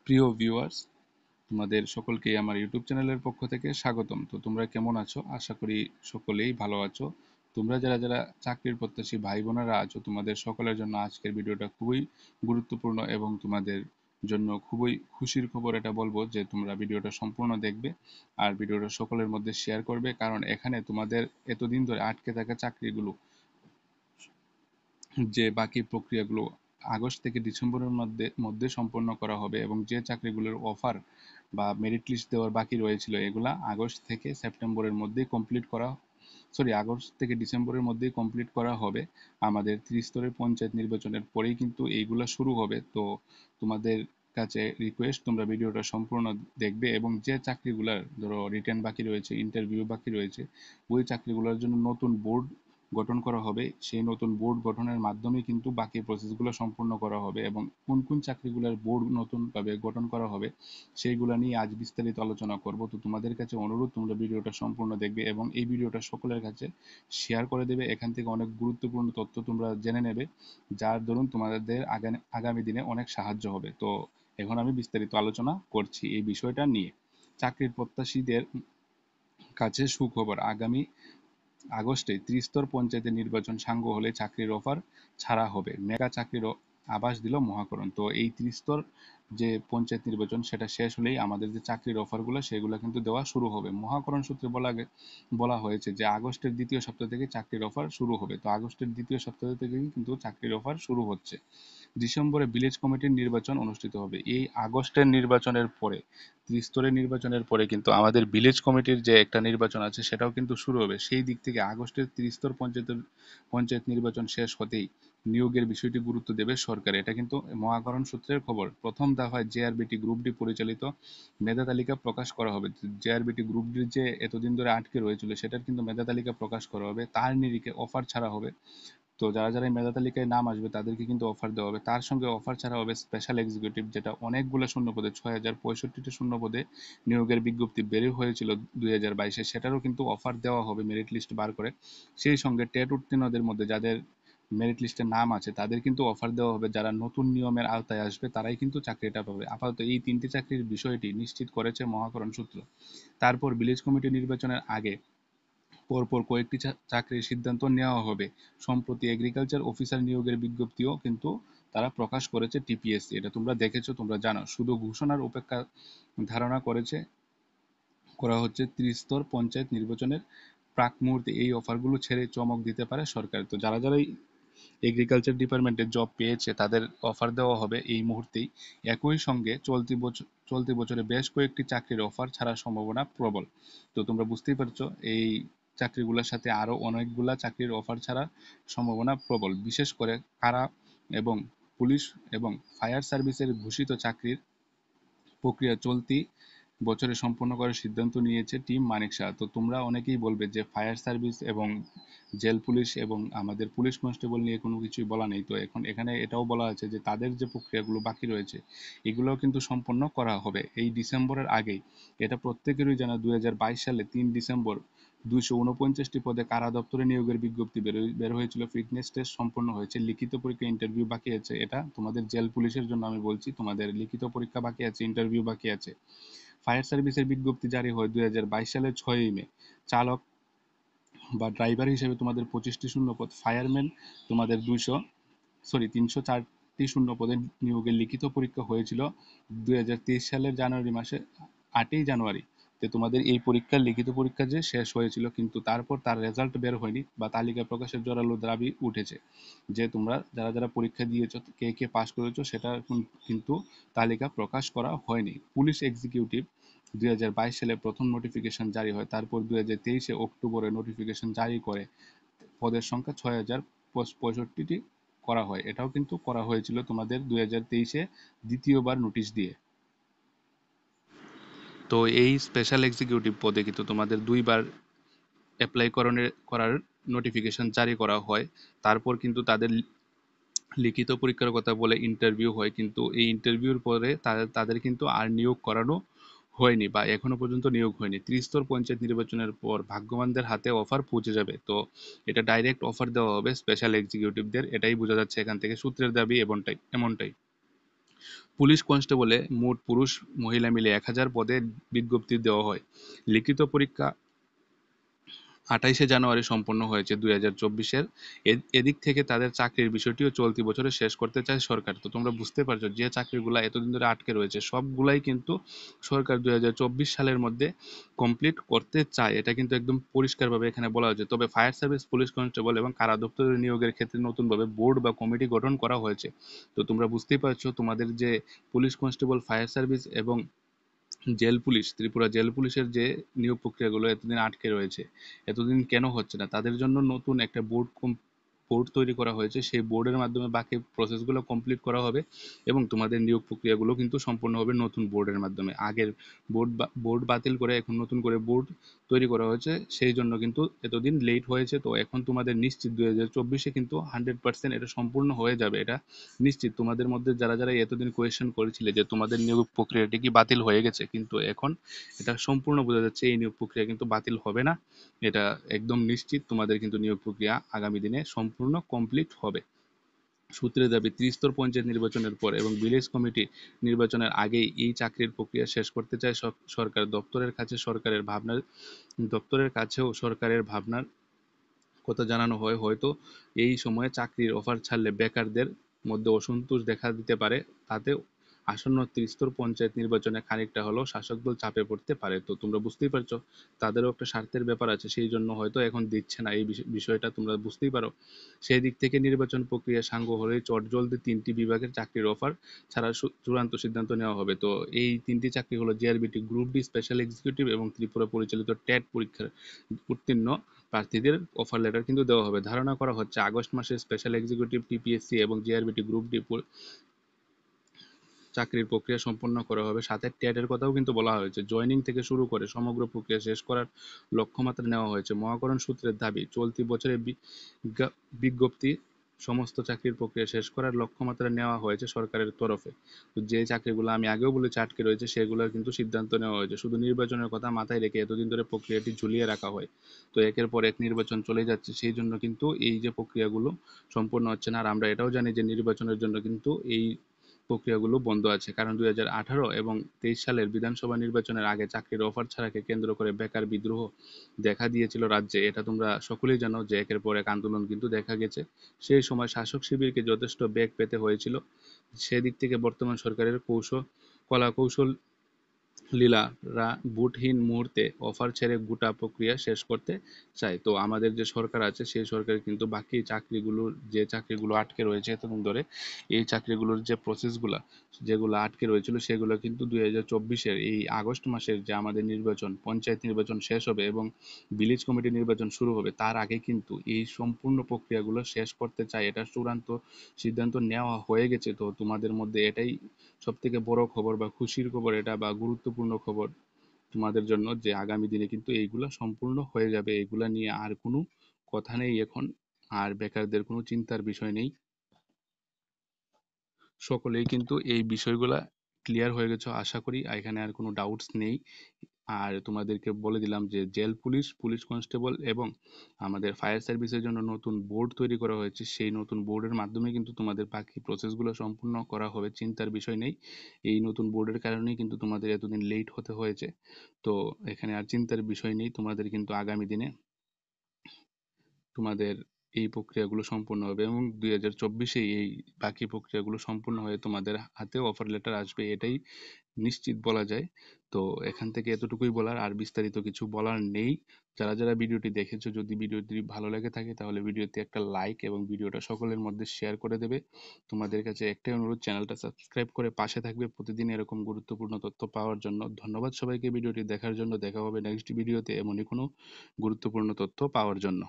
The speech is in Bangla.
প্রিয় ভিউয়ার্স, তোমাদের সকলকেই আমার ইউটিউব চ্যানেলের পক্ষ থেকে স্বাগতম। তো তোমরা কেমন আছো? আশা করি সকলেই ভালো আছো। তোমরা যারা যারা চাকরির প্রত্যাশী ভাই বোনেরা আছো, তোমাদের সকলের জন্য আজকের ভিডিওটা খুবই গুরুত্বপূর্ণ এবং তোমাদের জন্য খুবই খুশির খবর এটা বলবো যে তোমরা ভিডিওটা সম্পূর্ণ দেখবে আর ভিডিওটা সকলের মধ্যে শেয়ার করবে, কারণ এখানে তোমাদের এতদিন ধরে আটকে থাকা চাকরিগুলো, যে বাকি প্রক্রিয়াগুলো আগস্ট থেকে ডিসেম্বরের মধ্যে মধ্যে সম্পন্ন করা হবে এবং যে চাকরিগুলোর অফার বা মেরিট লিস্ট দেওয়ার বাকি রয়েছিল এগুলা আগস্ট থেকে সেপ্টেম্বরের মধ্যেই কমপ্লিট করা, আগস্ট থেকে ডিসেম্বরের মধ্যেই কমপ্লিট করা হবে। আমাদের ত্রিস্তরের পঞ্চায়েত নির্বাচনের পরেই কিন্তু এইগুলা শুরু হবে। তো তোমাদের কাছে রিকোয়েস্ট, তোমরা ভিডিওটা সম্পূর্ণ দেখবে এবং যে চাকরিগুলোর ধরো রিটেন বাকি রয়েছে, ইন্টারভিউ বাকি রয়েছে, ওই চাকরিগুলোর জন্য নতুন বোর্ড গঠন করা হবে। সেই নতুন বোর্ড গঠনের মাধ্যমে কিন্তু বাকি প্রসেসগুলো সম্পূর্ণ করা হবে এবং কোন কোন চাকরিগুলোর বোর্ড নতুনভাবে গঠন করা হবে সেইগুলো নিয়ে আজ বিস্তারিত আলোচনা করব। তো তোমাদের কাছে অনুরোধ, তোমরা ভিডিওটা সম্পূর্ণ দেখবে এবং এই ভিডিওটা সকলের কাছে শেয়ার করে দেবে। এখান থেকে অনেক গুরুত্বপূর্ণ তথ্য তোমরা জেনে নেবে, যার দরুন তোমাদের আগামী দিনে অনেক সাহায্য হবে। তো এখন আমি বিস্তারিত আলোচনা করছি এই বিষয়টা নিয়ে। চাকরির প্রত্যাশীদের কাছে সুখবর, আগামী আগস্টে ত্রিস্তর পঞ্চায়েতের নির্বাচন সাঙ্গ হলে চাকরির অফার ছাড়া হবে। মেগা চাকরির আভাস দিল মহাকরণ। তো এই ত্রিস্তর যে পঞ্চায়েত নির্বাচন সেটা শেষ হলেই আমাদের যে চাকরির অফারগুলো সেগুলো কিন্তু দেওয়া শুরু হবে। মহাকরণ সূত্রে বলা হয়েছে যে আগস্টের দ্বিতীয় সপ্তাহ থেকে চাকরির অফার শুরু হবে। তো আগস্টের দ্বিতীয় সপ্তাহ থেকেই কিন্তু চাকরির অফার শুরু হচ্ছে। ডিসেম্বরে ভিলেজ কমিটির নির্বাচন অনুষ্ঠিত হবে। এই আগস্টের নির্বাচনের পরে, ত্রিস্তরের নির্বাচনের পরে কিন্তু আমাদের ভিলেজ কমিটির যে একটা নির্বাচন আছে সেটাও কিন্তু শুরু হবে। সেই দিক থেকে আগস্টের ত্রিস্তর পঞ্চায়েত নির্বাচন শেষ হতেই নিয়োগের বিষয়টি গুরুত্ব দেবে সরকার। এটা কিন্তু মহাকরণ সূত্রের খবর। প্রথম দফায় জেআরবিটি গ্রুপ ডি পরিচালিত মেধা তালিকা প্রকাশ করা হবে। জেআরবিটি গ্রুপ ডির যে এতদিন ধরে আটকে রয়েছিল সেটার কিন্তু মেধা তালিকা প্রকাশ করা হবে, তার নিরিখে অফার ছাড়া হবে। তো যারা যারা এই মেধা তালিকায় নাম আসবে তাদেরকে কিন্তু অফার দেওয়া হবে। তার সঙ্গে অফার ছাড়া হবে স্পেশাল এক্সিকিউটিভ, যেটা অনেকগুলো শূন্যপদে 6065টি শূন্যপদে নিয়োগের বিজ্ঞপ্তি বের হয়েছিল 2022-এ, সেটারও কিন্তু অফার দেওয়া হবে মেরিট লিস্ট বার করে। সেই সঙ্গে টেট উত্তীর্ণদের মধ্যে যাদের মেরিট লিস্টে নাম আছে তাদের কিন্তু অফার দেওয়া হবে। যারা নতুন নিয়মের আওতায় আসবে তারাই কিন্তু চাকরিটা পাবে। আপাতত এই তিনটি চাকরির বিষয়টি নিশ্চিত করেছে মহাকরণ সূত্র। তারপর ভিলেজ কমিটি নির্বাচনের আগে পরপর কয়েকটি চাকরির সিদ্ধান্ত নেওয়া হবে। সম্প্রতি এগ্রিকালচার অফিসার নিয়োগের বিজ্ঞপ্তিও কিন্তু তারা প্রকাশ করেছে টিপিএসসি। এটা তোমরা দেখেছো, তোমরা জানো। শুধু ঘোষণার অপেক্ষা ধারণা করা হচ্ছে ত্রিস্তর পঞ্চায়েত নির্বাচনের প্রাক মুহূর্তে এই অফারগুলো ছেড়ে চমক দিতে পারে সরকার। তো যারা যারা এগ্রিকালচার ডিপার্টমেন্টে জব পেয়েছে তাদের অফার দেওয়া হবে এই মুহূর্তেই। একই সঙ্গে চলতি বছরে বেশ কয়েকটি চাকরির অফার ছাড়ার সম্ভাবনা প্রবল। তো তোমরা বুঝতেই পারছো এই চাকরিগুলোর সাথে আরো অনেকগুলা চাকরির অফার ছাড়ার সম্ভাবনা প্রবল। বিশেষ করে কারা এবং পুলিশ এবং ফায়ার সার্ভিসের ঘোষিত চাকরির প্রক্রিয়া চলতি বছরে সম্পন্ন করার সিদ্ধান্ত নিয়েছে টিম মানিক শাহ। তো তোমরা অনেকেই বলবে যে ফায়ার সার্ভিস এবং জেল পুলিশ এবং আমাদের পুলিশ কনস্টেবল নিয়ে কোনো কিছুই বলা নেই। তো এখন এখানে এটাও বলা আছে যে তাদের যে প্রক্রিয়াগুলো বাকি রয়েছে এগুলোও কিন্তু সম্পন্ন করা হবে এই ডিসেম্বরের আগেই। এটা প্রত্যেকেরই জানা, 2022 সালে 3 ডিসেম্বর 249টি পদে কারা দপ্তরে নিয়োগের বিজ্ঞপ্তি বের হয়েছিল। ফিটনেস টেস্ট সম্পন্ন হয়েছে, লিখিত পরীক্ষা ইন্টারভিউ বাকি আছে। এটা তোমাদের জেল পুলিশের জন্য আমি বলছি, তোমাদের লিখিত পরীক্ষা বাকি আছে, ইন্টারভিউ বাকি আছে। ফায়ার সার্ভিসের বিজ্ঞপ্তি জারি হয় 2022 সালের 6ই মে। চালক বা ড্রাইভার হিসেবে তোমাদের 25টি শূন্যপদ, ফায়ারম্যান তোমাদের 304টি শূন্যপদে নিয়োগের লিখিত পরীক্ষা হয়েছিল 2023 সালের জানুয়ারি মাসে, 8ই জানুয়ারি তে তোমাদের এই পরীক্ষার লিখিত পরীক্ষা যে শেষ হয়েছিল, কিন্তু তারপর তার রেজাল্ট বের হয়নি বা তালিকা প্রকাশের জোরালো দাবি উঠেছে যে তোমরা যারা যারা পরীক্ষা দিয়েছো কে কে পাস করেছো সেটা কিন্তু তালিকা প্রকাশ করা হয়নি। পুলিশ এক্সিকিউটিভ 2022 সালে প্রথম নোটিফিকেশন জারি হয়, তারপর 2023 অক্টোবরে নোটিফিকেশন জারি করে পদের সংখ্যা 6065টি করা হয়। এটাও কিন্তু করা হয়েছিল তোমাদের 2023 দ্বিতীয়বার নোটিশ দিয়ে। তো এই স্পেশাল এক্সিকিউটিভ পদে কিন্তু তোমাদের দুইবার অ্যাপ্লাই করার নোটিফিকেশন জারি করা হয়। তারপর কিন্তু তাদের লিখিত পরীক্ষার কথা বলে ইন্টারভিউ হয়, কিন্তু এই ইন্টারভিউর পরে তাদের কিন্তু আর নিয়োগ করানো হয়নি বা এখনো পর্যন্ত নিয়োগ হয়নি। ত্রিস্তর পঞ্চায়েত নির্বাচনের পর ভাগ্যবানদের হাতে অফার পৌঁছে যাবে। তো এটা ডাইরেক্ট অফার দেওয়া হবে স্পেশাল এক্সিকিউটিভদের, এটাই বোঝা যাচ্ছে এখান থেকে, সূত্রের দাবি এমনটাই। পুলিশ কনস্টেবলে মোট পুরুষ মহিলা মিলে 1000 পদে বিজ্ঞপ্তি দেওয়া হয়। লিখিত পরীক্ষা 28শে জানুয়ারি সম্পন্ন হয়েছে 2024-এর। এদিক থেকে তাদের চাকরির বিষয়টিও চলতি বছরে শেষ করতে চায় সরকার। তো তোমরা বুঝতে পারছো যে চাকরিগুলো এতদিন ধরে আটকে রয়েছে সবগুলাই কিন্তু সরকার 2024 সালের মধ্যে কমপ্লিট করতে চায়। এটা কিন্তু একদম পরিষ্কারভাবে এখানে বলা হয়েছে। তবে ফায়ার সার্ভিস, পুলিশ কনস্টেবল এবং কারা দপ্তরের নিয়োগের ক্ষেত্রে নতুনভাবে বোর্ড বা কমিটি গঠন করা হয়েছে। তো তোমরা বুঝতেই পারছো তোমাদের যে পুলিশ কনস্টেবল, ফায়ার সার্ভিস এবং জেল পুলিশ, ত্রিপুরা জেল পুলিশের যে নিয়োগ প্রক্রিয়াগুলো এতদিন আটকে রয়েছে, এতদিন কেন হচ্ছে না, তাদের জন্য নতুন একটা বোর্ড তৈরি করা হয়েছে। সেই বোর্ডের মাধ্যমে বাকি প্রসেসগুলো কমপ্লিট করা হবে এবং তোমাদের নিয়োগ প্রক্রিয়াগুলো কিন্তু সম্পূর্ণ হবে নতুন বোর্ডের মাধ্যমে। আগের বোর্ড বাতিল করে এখন নতুন করে বোর্ড তৈরি করা হয়েছে, সেই জন্য কিন্তু এতদিন লেট হয়েছে। তো এখন তোমাদের নিশ্চিত 2024-এ কিন্তু 100% এটা সম্পূর্ণ হয়ে যাবে, এটা নিশ্চিত। তোমাদের মধ্যে যারা যারা এতদিন কোয়েশ্চেন করেছিলে যে তোমাদের নিয়োগ প্রক্রিয়াটি কি বাতিল হয়ে গেছে, কিন্তু এখন এটা সম্পূর্ণ বোঝা যাচ্ছে এই নিয়োগ প্রক্রিয়া কিন্তু বাতিল হবে না। এটা একদম নিশ্চিত, তোমাদের কিন্তু নিয়োগ প্রক্রিয়া আগামী দিনে সম্পূর্ণ কমপ্লিট হবে। সূত্রের দাবি, ত্রিস্তর পঞ্চায়েত নির্বাচনের পর এবং ভিলেজ কমিটি নির্বাচনের আগেই এই চাকরির প্রক্রিয়া শেষ করতে চায় সরকার। দপ্তরের কাছেও সরকারের ভাবনার কথা জানানো হয়। হয়তো এই সময়ে চাকরির অফার ছাড়লে বেকারদের মধ্যে অসন্তোষ দেখা দিতে পারে। তাতে আসন্ন ত্রিস্তর পঞ্চায়েত নির্বাচনে খানিকটা হলেও শাসক দল চাপে পড়তে পারে। তো তোমরা বুঝতেই পারছো তাদেরও একটা স্বার্থের ব্যাপার আছে, সেই জন্য হয়তো এখন দিচ্ছে না। এই বিষয়টা তোমরা বুঝতেই পারো। সেই দিক থেকে নির্বাচন প্রক্রিয়া সাঙ্গ হলেই চটজলদি 3টি বিভাগের চাকরির অফার ছাড়া চূড়ান্ত সিদ্ধান্ত নেওয়া হবে। তো এই 3টি চাকরি হলো GRBT group D special executive এবং ত্রিপুরা পরিচালিত টেট পরীক্ষার উত্তীর্ণ প্রার্থীদের অফার লেটার কিন্তু দেওয়া হবে। ধারণা করা হচ্ছে আগস্ট মাসে স্পেশাল এক্সিকিউটিভ, টিপিএসসি এবং জিআরবিটি গ্রুপ ডি চাকরির প্রক্রিয়া সম্পন্ন করা হবে। সাথে টেটের কথাও কিন্তু বলা হয়েছে। জয়েনিং থেকে শুরু করে সমগ্র প্রক্রিয়া শেষ করার লক্ষ্যমাত্রা নেওয়া হয়েছে। মহাকরণ সূত্রের দাবি, চলতি বছরে বিজ্ঞপ্তি সমস্ত চাকরির প্রক্রিয়া শেষ করার লক্ষ্যমাত্রা নেওয়া হয়েছে সরকারের তরফে। তো যে চাকরিগুলো আমি আগেও বলেছি আটকে রয়েছে, সেগুলোর কিন্তু সিদ্ধান্ত নেওয়া হয়েছে। শুধু নির্বাচনের কথা মাথায় রেখে এতদিন ধরে প্রক্রিয়াটি ঝুলিয়ে রাখা হয়। তো একের পর এক নির্বাচন চলে যাচ্ছে, সেই জন্য কিন্তু এই যে প্রক্রিয়াগুলো সম্পূর্ণ হচ্ছে না। আর আমরা এটাও জানি যে নির্বাচনের জন্য কিন্তু এই প্রক্রিয়াগুলো বন্ধ আছে, কারণ 2018 এবং 23 সালের বিধানসভা নির্বাচনের আগে চাকরির অফার ছাড়াকে কেন্দ্র করে বেকার বিদ্রোহ দেখা দিয়েছিল রাজ্যে। এটা তোমরা সকলেই জানো যে একের পর এক আন্দোলন কিন্তু দেখা গেছে। সেই সময় শাসক শিবিরকে যথেষ্ট বেগ পেতে হয়েছিল। সেদিক থেকে বর্তমান সরকারের কলা কৌশল লীলারা ভোটহীন মুহূর্তে অফার ছেড়ে গোটা প্রক্রিয়া শেষ করতে চায়। তো আমাদের যে সরকার আছে সেই সরকার কিন্তু বাকি যে চাকরিগুলো আটকে রয়েছে এতদিন ধরে, এই চাকরিগুলোর যে প্রসেসগুলা যেগুলো আটকে রয়েছিল সেগুলো কিন্তু 2024-এর এই আগস্ট মাসের যে আমাদের নির্বাচন, পঞ্চায়েত নির্বাচন শেষ হবে এবং ভিলেজ কমিটি নির্বাচন শুরু হবে, তার আগে কিন্তু এই সম্পূর্ণ প্রক্রিয়াগুলো শেষ করতে চায়। এটা চূড়ান্ত সিদ্ধান্ত নেওয়া হয়ে গেছে। তো তোমাদের মধ্যে এটাই সবথেকে বড় খবর বা খুশির খবর এটা, বা গুরুত্বপূর্ণ খবর তোমাদের জন্য, যে আগামী দিনে কিন্তু এইগুলা সম্পূর্ণ হয়ে যাবে। এগুলা নিয়ে আর কোনো কথা নেই এখন, আর বেকারদের কোনো চিন্তার বিষয় নেই। সকলেই কিন্তু এই বিষয়গুলা ক্লিয়ার হয়ে গেছে আশা করি, এখানে আর কোনো ডাউটস নেই। আর তোমাদেরকে বলে দিলাম যে জেল পুলিশ, পুলিশ কনস্টেবল এবং আমাদের ফায়ার সার্ভিসের জন্য নতুন বোর্ড তৈরি করা হয়েছে। সেই নতুন বোর্ডের মাধ্যমে কিন্তু তোমাদের বাকি প্রসেসগুলো সম্পূর্ণ করা হবে, চিন্তার বিষয় নেই। এই নতুন বোর্ডের কারণেই কিন্তু তোমাদের এতদিন লেট হতে হয়েছে। তো এখানে আর চিন্তার বিষয় নেই, তোমাদের কিন্তু আগামী দিনে তোমাদের এই প্রক্রিয়াগুলো সম্পূর্ণ হবে এবং 2024-এ এই বাকি প্রক্রিয়াগুলো সম্পূর্ণ হয়ে তোমাদের হাতেও অফার লেটার আসবে, এটাই নিশ্চিত বলা যায়। তো এখান থেকে এতটুকুই বলার, আর বিস্তারিত কিছু বলার নেই। যারা যারা ভিডিওটি দেখেছো, যদি ভিডিওটি ভালো লেগে থাকে তাহলে ভিডিওতে একটা লাইক এবং ভিডিওটা সকলের মধ্যে শেয়ার করে দেবে। তোমাদের কাছে একটাই অনুরোধ, চ্যানেলটা সাবস্ক্রাইব করে পাশে থাকবে প্রতিদিন এরকম গুরুত্বপূর্ণ তথ্য পাওয়ার জন্য। ধন্যবাদ সবাইকে ভিডিওটি দেখার জন্য। দেখা হবে নেক্সট ভিডিওতে এমনই কোনো গুরুত্বপূর্ণ তথ্য পাওয়ার জন্য।